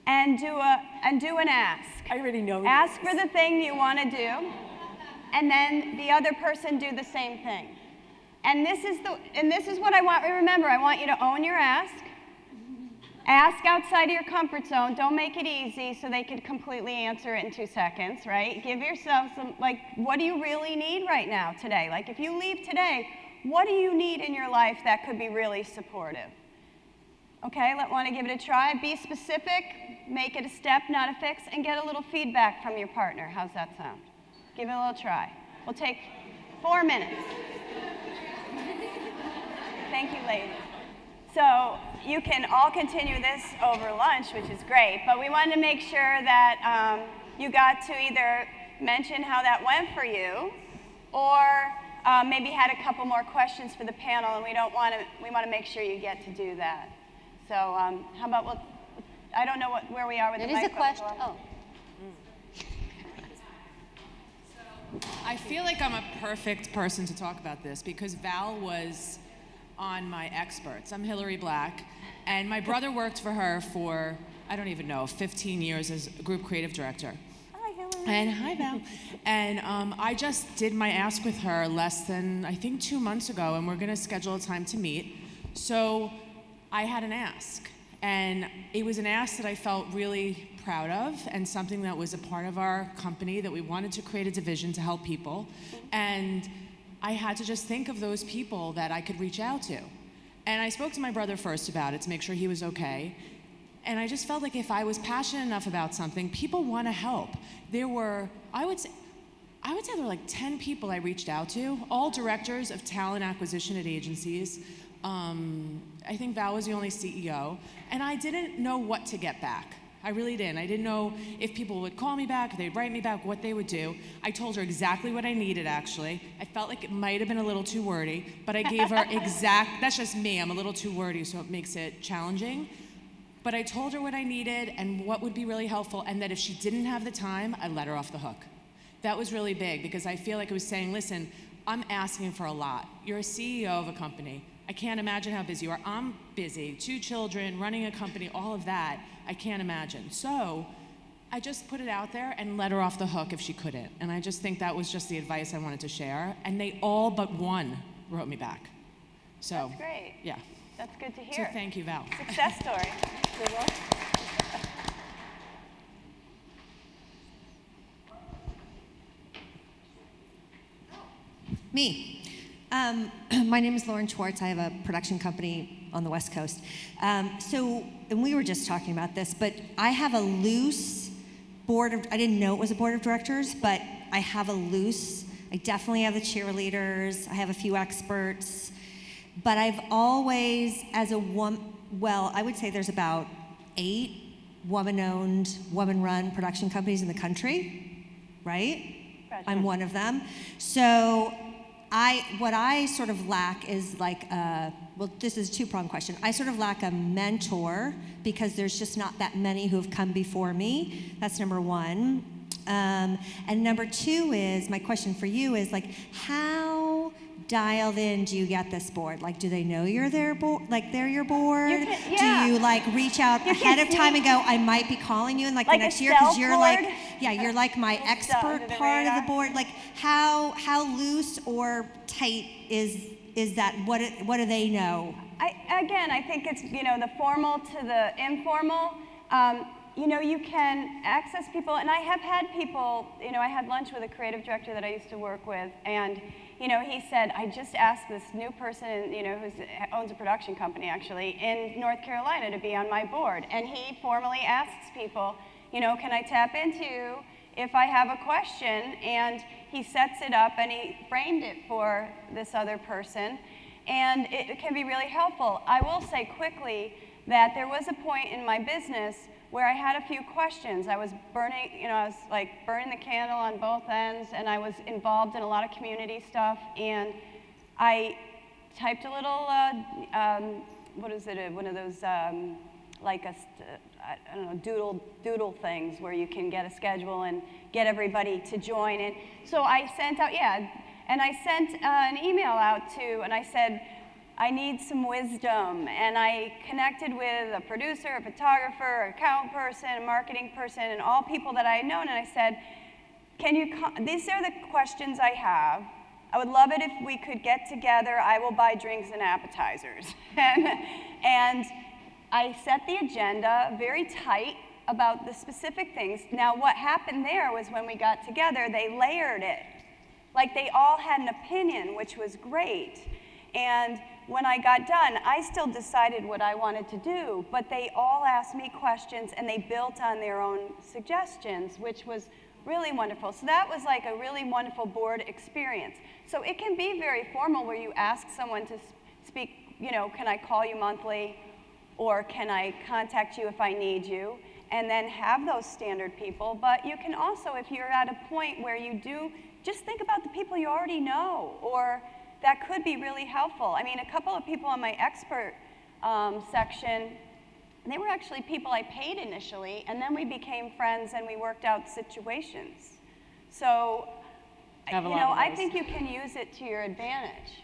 and do an ask. I already know. Ask for the thing you want to do, and then the other person do the same thing. And this is what I want you to remember. I want you to own your ask. Ask outside of your comfort zone. Don't make it easy so they can completely answer it in 2 seconds, right? Give yourself some, like, what do you really need right now today? Like, if you leave today, what do you need in your life that could be really supportive? Okay, want to give it a try. Be specific, make it a step, not a fix, and get a little feedback from your partner. How's that sound? Give it a little try. We'll take 4 minutes. Thank you, ladies. So you can all continue this over lunch, which is great, but we wanted to make sure that you got to either mention how that went for you, or maybe had a couple more questions for the panel, and we want to make sure you get to do that. So how about, I don't know where we are with the microphone. There is a question. Oh. I feel like I'm a perfect person to talk about this because Val was on my experts. I'm Hillary Black, and my brother worked for her for, I don't even know, 15 years as group creative director. Hi, Hillary. And hi, Val. And I just did my ask with her less than, I think, 2 months ago, and we're gonna schedule a time to meet. So I had an ask, and it was an ask that I felt really proud of and something that was a part of our company that we wanted to create a division to help people. And I had to just think of those people that I could reach out to. And I spoke to my brother first about it to make sure he was okay. And I just felt like if I was passionate enough about something, people want to help. There were, I would say there were like 10 people I reached out to, all directors of talent acquisition at agencies. I think Val was the only CEO, and I didn't know what to get back. I really didn't. I didn't know if people would call me back, if they'd write me back, what they would do. I told her exactly what I needed, actually. I felt like it might have been a little too wordy, but I gave her that's just me, I'm a little too wordy, so it makes it challenging. But I told her what I needed and what would be really helpful, and that if she didn't have the time, I'd let her off the hook. That was really big, because I feel like it was saying, listen, I'm asking for a lot. You're a CEO of a company. I can't imagine how busy you are. I'm busy, 2 children, running a company, all of that. I can't imagine. So I just put it out there and let her off the hook if she couldn't. And I just think that was just the advice I wanted to share. And they all but one wrote me back. So, That's great. Yeah. That's good to hear. So thank you, Val. Success story. You're welcome. Me. My name is Lauren Schwartz. I have a production company on the West Coast. And we were just talking about this, but I have a loose board of, I didn't know it was a board of directors, but I have a loose, I definitely have the cheerleaders, I have a few experts, but I've always, as a woman, well, I would say there's about 8 woman-owned, woman-run production companies in the country, right? Gotcha. I'm one of them. So what I sort of lack is like, well, this is a 2-pronged question. I sort of lack a mentor because there's just not that many who have come before me. That's number 1. And number 2 is, my question for you is like, how dialed in do you get this board? Like, do they know you're their board? Like, they're your board? Yeah. Do you like reach out ahead of time and go, I might be calling you in like the next year because you're like, yeah, you're like my expert part of the board. Like, how loose or tight is that? What do they know? I think it's, the formal to the informal. You can access people, and I have had people, I had lunch with a creative director that I used to work with, and, he said, I just asked this new person, who owns a production company, actually, in North Carolina to be on my board, and he formally asks people, can I tap into you if I have a question, and he sets it up, and he framed it for this other person, and it can be really helpful. I will say quickly that there was a point in my business where I had a few questions. I was burning, I was like burning the candle on both ends, and I was involved in a lot of community stuff, and I typed a little, what is it, one of those, like a, I don't know, doodle things where you can get a schedule and get everybody to join. And so I sent out, and I sent an email out to, and I said, I need some wisdom, and I connected with a producer, a photographer, an account person, a marketing person, and all people that I had known, and I said, these are the questions I have. I would love it if we could get together. I will buy drinks and appetizers. and I set the agenda very tight about the specific things. Now, what happened there was when we got together, they layered it. Like, they all had an opinion, which was great. And when I got done, I still decided what I wanted to do, but they all asked me questions and they built on their own suggestions, which was really wonderful. So that was like a really wonderful board experience. So it can be very formal where you ask someone to speak, can I call you monthly, or can I contact you if I need you, and then have those standard people. But you can also, if you're at a point where you do, just think about the people you already know, or that could be really helpful. I mean, a couple of people on my expert section, they were actually people I paid initially, and then we became friends and we worked out situations. So, I think you can use it to your advantage.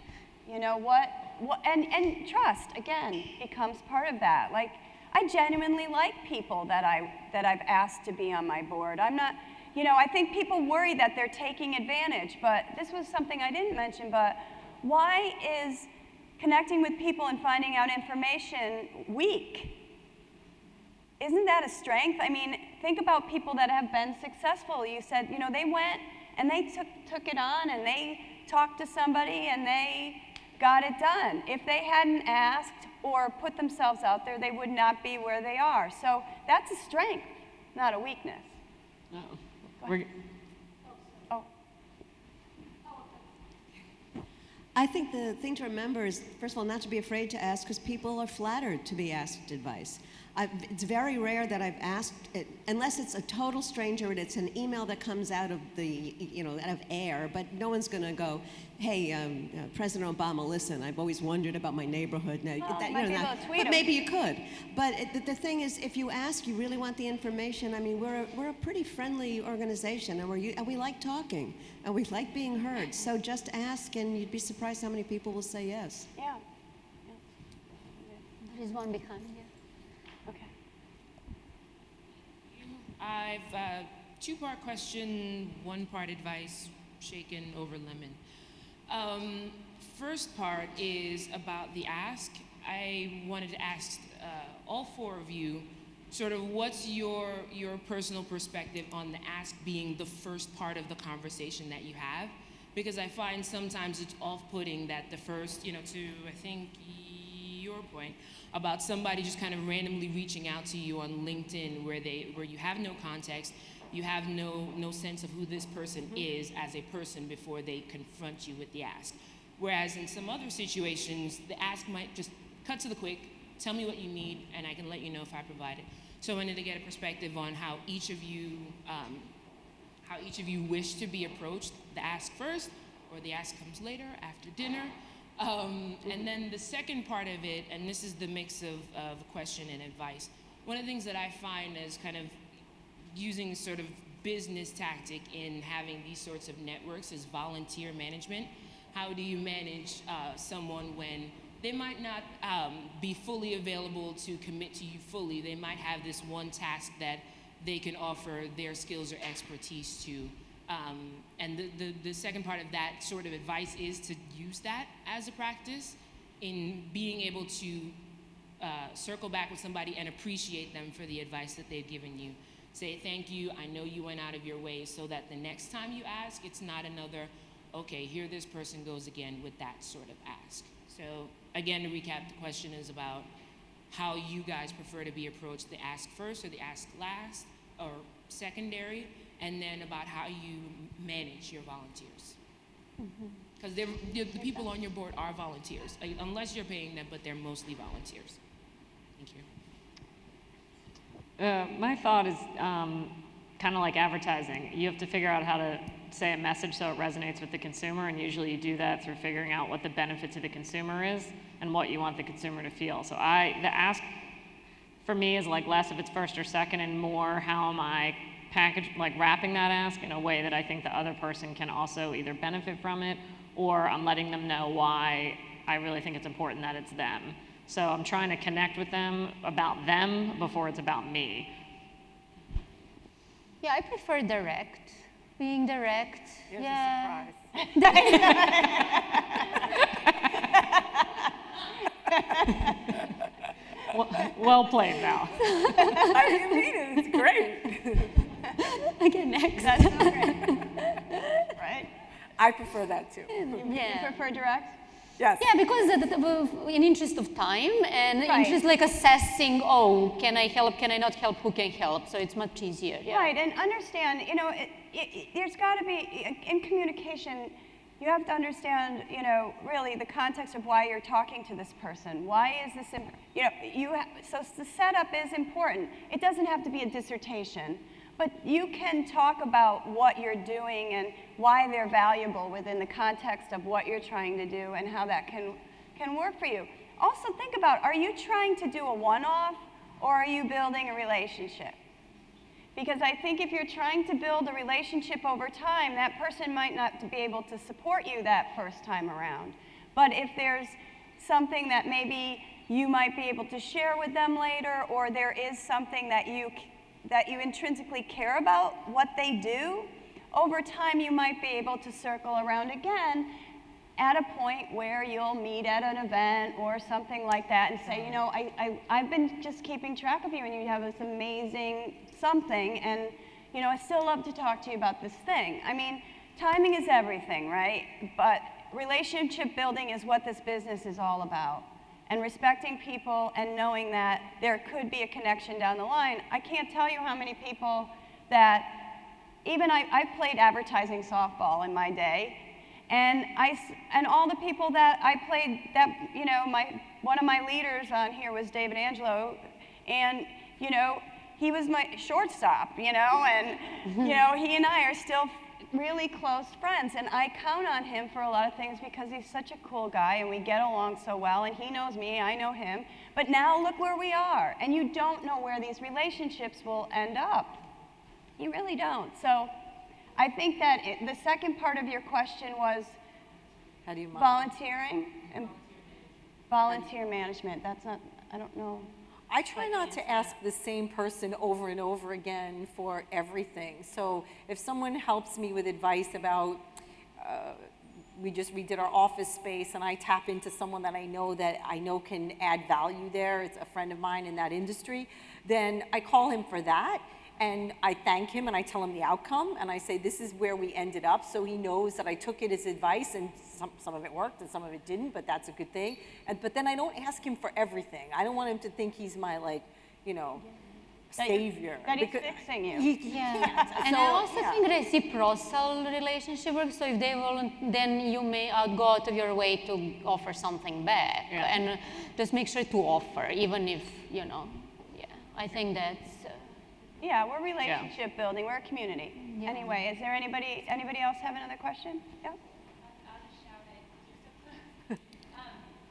And trust, again, becomes part of that. Like, I genuinely like people that I've asked to be on my board. I'm not, I think people worry that they're taking advantage, but this was something I didn't mention, but why is connecting with people and finding out information weak? Isn't that a strength? I mean, think about people that have been successful. You said, they went and they took it on and they talked to somebody and they got it done. If they hadn't asked or put themselves out there, they would not be where they are. So that's a strength, not a weakness. I think the thing to remember is, first of all, not to be afraid to ask, because people are flattered to be asked advice. It's very rare that I've asked, unless it's a total stranger and it's an email that comes out of the, out of air, but no one's going to go, hey, President Obama, listen, I've always wondered about my neighborhood. Now, but maybe you could. But the thing is, if you ask, you really want the information. I mean, we're a pretty friendly organization, and we like talking, and we like being heard. So just ask, and you'd be surprised how many people will say yes. Yeah. There is one behind you. Okay. I've two-part question, one-part advice, shaken over lemon. First part is about the ask. I wanted to ask all four of you, sort of what's your personal perspective on the ask being the first part of the conversation that you have? Because I find sometimes it's off-putting that the first, to I think your point about somebody just kind of randomly reaching out to you on LinkedIn where you have no context, you have no sense of who this person is as a person before they confront you with the ask. Whereas in some other situations, the ask might just cut to the quick, tell me what you need, and I can let you know if I provide it. So I wanted to get a perspective on how each of you wish to be approached, the ask first, or the ask comes later, after dinner. And then the second part of it, and this is the mix of question and advice, one of the things that I find as kind of using sort of business tactic in having these sorts of networks is volunteer management. How do you manage someone when they might not be fully available to commit to you fully? They might have this one task that they can offer their skills or expertise to. And the second part of that sort of advice is to use that as a practice in being able to circle back with somebody and appreciate them for the advice that they've given you. Say thank you, I know you went out of your way, so that the next time you ask, it's not another, okay, here this person goes again with that sort of ask. So again, to recap, the question is about how you guys prefer to be approached, the ask first or the ask last or secondary, and then about how you manage your volunteers. Because the people on your board are volunteers, unless you're paying them, but they're mostly volunteers. Thank you. My thought is kind of like advertising. You have to figure out how to say a message so it resonates with the consumer, and usually you do that through figuring out what the benefit to the consumer is and what you want the consumer to feel. So the ask for me is like less if it's first or second and more how am I wrapping that ask in a way that I think the other person can also either benefit from it or I'm letting them know why I really think it's important that it's them. So I'm trying to connect with them about them before it's about me. Yeah, I prefer direct. Being direct. Here's yeah. a surprise. Well played, Val. I didn't mean it. It's great. Okay, next. That's so great. Right? I prefer that too. Yeah. You prefer direct? Yes. Yeah, because in interest of time and Right. interest like assessing, oh, can I help, can I not help, who can help? So it's much easier. Yeah. Right, and understand, there's got to be, in communication, you have to understand, really the context of why you're talking to this person. Why is this, so the setup is important. It doesn't have to be a dissertation, but you can talk about what you're doing and why they're valuable within the context of what you're trying to do and how that can work for you. Also think about, are you trying to do a one-off or are you building a relationship? Because I think if you're trying to build a relationship over time, that person might not be able to support you that first time around. But if there's something that maybe you might be able to share with them later, or there is something that you intrinsically care about, what they do, over time you might be able to circle around again at a point where you'll meet at an event or something like that and say, I've been just keeping track of you and you have this amazing something, and I still love to talk to you about this thing. I mean, timing is everything, right? But relationship building is what this business is all about. And respecting people and knowing that there could be a connection down the line. I can't tell you how many people that, even I played advertising softball in my day, and all the people that I played, that one of my leaders on here was David Angelo. And, you know, he was my shortstop, you know, and, you know, he and I are still really close friends, and I count on him for a lot of things because he's such a cool guy, and we get along so well, and he knows me, I know him. But now look where we are, and you don't know where these relationships will end up. You really don't. So I think that the second part of your question was how do you volunteering and volunteer management. That's not, I don't know. I try not to ask the same person over and over again for everything. So if someone helps me with advice about, we redid our office space, and I tap into someone that I know can add value there, it's a friend of mine in that industry, then I call him for that. And I thank him and I tell him the outcome and I say, this is where we ended up, so he knows that I took it as advice, and some of it worked and some of it didn't, but that's a good thing. But then I don't ask him for everything. I don't want him to think he's my, like, you know, savior. That he's fixing you. He can't. And I also think reciprocal relationship works, so if they will, then you may go out of your way to offer something back. And just make sure to offer, even if, you know, I think that's... Yeah, we're relationship building. We're a community. Yeah. Anyway, is there anybody else have another question? Yeah. I'll just shout it.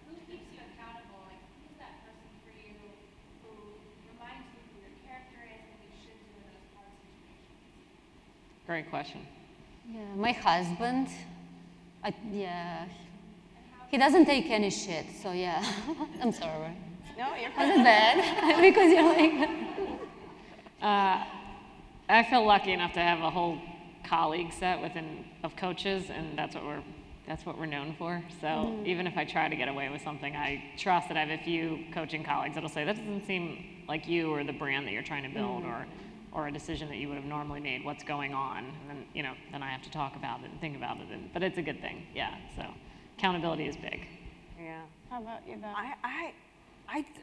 Who keeps you accountable? Like, who's that person for you who reminds you who your character is and what you should do in those hard situations? Great question. Yeah, my husband. He doesn't take any shit. So yeah, I'm sorry. No, you're fine. Was it bad? Because you're like. I feel lucky enough to have a whole colleague set of coaches, and that's what we're known for. So even if I try to get away with something, I trust that I have a few coaching colleagues that'll say, that doesn't seem like you or the brand that you're trying to build, or a decision that you would have normally made. What's going on? And then, you know, then I have to talk about it and think about it. But it's a good thing. Yeah. So accountability is big. Yeah. How about you, Beth?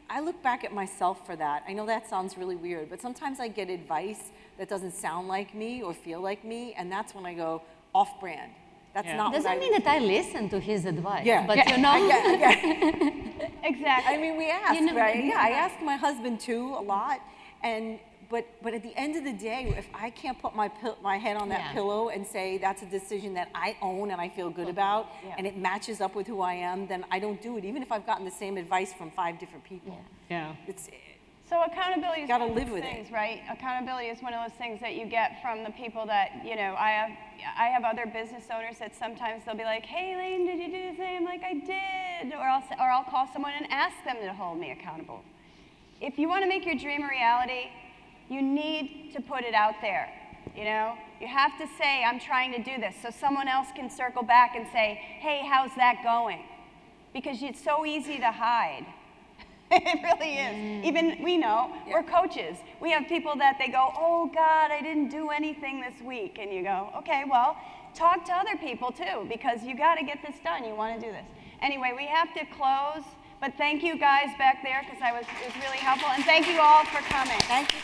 I look back at myself for that. I know that sounds really weird, but sometimes I get advice that doesn't sound like me or feel like me, and that's when I go off-brand. That's not doesn't mean that I listen to his advice, but you know. Exactly. I mean, we ask, right? Yeah, I ask my husband too a lot, but at the end of the day, if I can't put my head on that pillow and say that's a decision that I own and I feel good about, and it matches up with who I am, then I don't do it, even if I've gotten the same advice from 5 different people. Yeah. So accountability is one of those things, right? Accountability is one of those things that you get from the people that, you know, I have other business owners that sometimes they'll be like, hey, Elaine, did you do the same? Like, I did. Or I'll call someone and ask them to hold me accountable. If you want to make your dream a reality, you need to put it out there, you know? You have to say, I'm trying to do this, so someone else can circle back and say, hey, how's that going? Because it's so easy to hide. It really is. Even, we know, we're coaches. We have people that they go, oh God, I didn't do anything this week. And you go, okay, well, talk to other people too, because you gotta get this done, you wanna do this. Anyway, we have to close, but thank you guys back there, because it was really helpful, and thank you all for coming. Thank you.